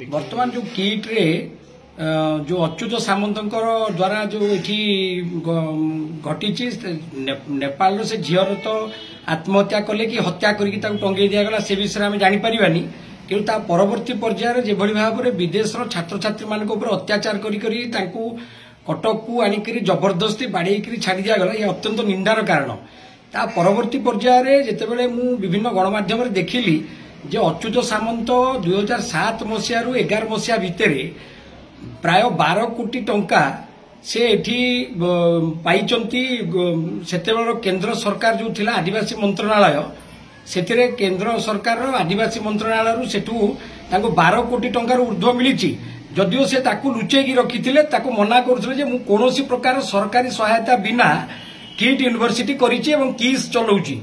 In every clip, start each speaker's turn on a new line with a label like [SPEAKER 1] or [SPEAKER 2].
[SPEAKER 1] बर्तमान जो किट रे जो अच्युत सामंत द्वारा जो ये घटी नेपाल से झीर तो आत्महत्या कले कि हत्या करके टंगे दिगला से विषय में जानीपारानी कि परवर्ती पर्यायर जो भाव में विदेश छात्र छात्री मान अत्याचार कटक को आणिक जबरदस्ती बाड़े छाड़ी दिगला ये अत्यंत निंदार कारण। ता परवर्ती पर्यायर जितेबाला विभिन्न गणमाध्यम देखिली जे अच्युत सामंत 2007 मसीह 11 मसीहा भितर प्राय 12 कोटी टंका से एठी पाइचंती सेतेबेलर केंद्र सरकार जो थिला आदिवासी मंत्रणालय सेतिरे केंद्र सरकार आदिवासी मंत्रणालय सेठू ताको 12 कोटी टंकार ऊर्ध्व मिली जदिओ से ताकू लुचेकी रखिथिले ताकू मना करथिले जे मु कोनोसी प्रकार सरकारी सहायता बिना किट यूनिवर्सिटी करिछि एवं किस चलाउछि।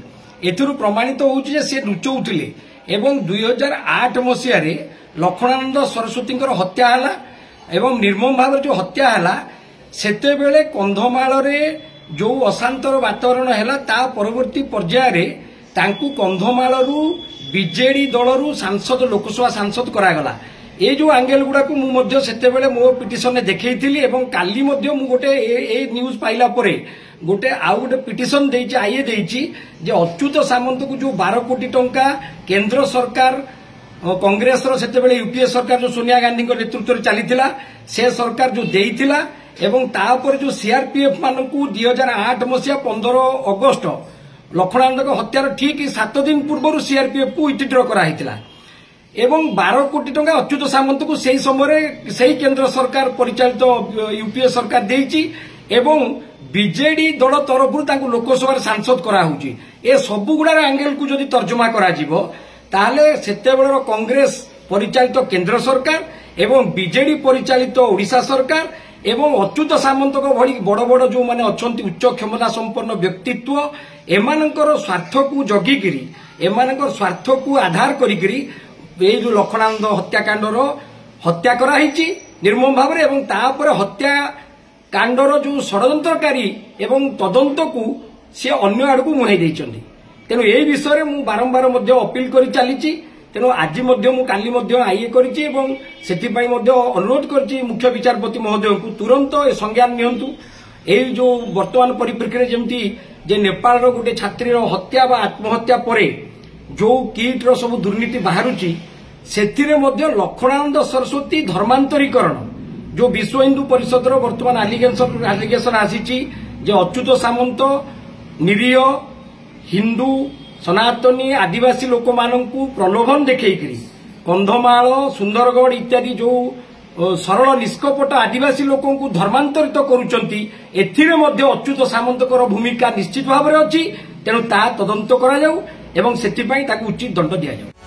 [SPEAKER 1] एथिरु प्रमाणित होउछि जे से लुचौथिले एवं 2008 मसीह लक्ष्मणानंद सरस्वती हत्या है एवं निर्मम भाव जो हत्या है सेते बेले कंधमाल जो अशांतर वातावरण है ता परवर्ती पर्यायर तांकू कंधमालू बीजेडी दलरू सांसद लोकसभा सांसद करागला। ये जो एंगल गुड़ा को मुझे से मो पिटिशन में देखी काली गोटे ए न्यूज पाइला परे गोटे आउ गोटे पिटिशन आईए जे अच्युत सामंत को जो 12 कोटी टंका केंद्र सरकार कांग्रेस से यूपीए सरकार जो सोनिया गांधी नेतृत्व में चली से सरकार जो देइथिला एवं तापर जो सीआरपीएफ मान को 2008 मसीहा 15 अगस्त लक्ष्मणानंद हत्यार ठीक 7 दिन पूर्व सीआरपीएफ को विथड्र कराइथिला एवं 12 कोटी टंका अच्युत सामंत को सही समय सही केंद्र सरकार परिचालित यूपीए सरकार देइछि एवं बीजेडी दल तरफ लोकसभा सांसद कराउछि। ए सबु गुडार एंगल को जदि तर्जमा करा जिवो ताले सेतेबेलर कांग्रेस परिचालित केंद्र सरकार एवं बीजेडी परिचालित ओडिशा सरकार एवं अच्युत सामंत भली बड़ बड़ जो माने अछंती उच्च क्षमता संपन्न व्यक्तित्व एमानकर स्वार्थ को जगिकिरी एमानकर स्वार्थ को आधार करिकिरी ये जो लक्ष्मणानंद हत्याकांडर हत्या कराई निर्मम भाव में तापर हत्या कांडर जो षड्यंत्रकारी एवं तदंत को सी अन्य आड़ को मुहाई देइचंदी। तेणु ये विषय में बारंबार अपील कर चली तेणु आज काली आईए करिछि एवं सेथिपाई अनुरोध करिछि मुख्य विचारपति महोदय को तुरंत संज्ञान नियंतु। ये जो वर्तमान परिप्रेक्षी जमती जे नेपाल गोटे छात्री हत्या व आत्महत्या परे जो किट रो सब दुर्नीति बाहरुची सेथिरे मध्य लक्ष्मणानंद सरस्वती धर्मांतरीकरण जो विश्व हिंदू परिषद वर्तमान आलिगेशन आसीची जे अच्युत सामंत निरीह हिंदू सनातनी आदिवासी लोक माननकू प्रलोभन देखैकरी कंधमाल सुंदरगढ़ इत्यादि जो सरल निष्कपट आदिवासी लोकों को धर्मांतरित करुचंती एथिरे मध्य अच्युत सामंतकर भूमिका निश्चित भाव में अच्छी। तेणु ता तदंत करा जाऊ एवं सेथिपाई ताकू उचित दंड दिया जाऊ।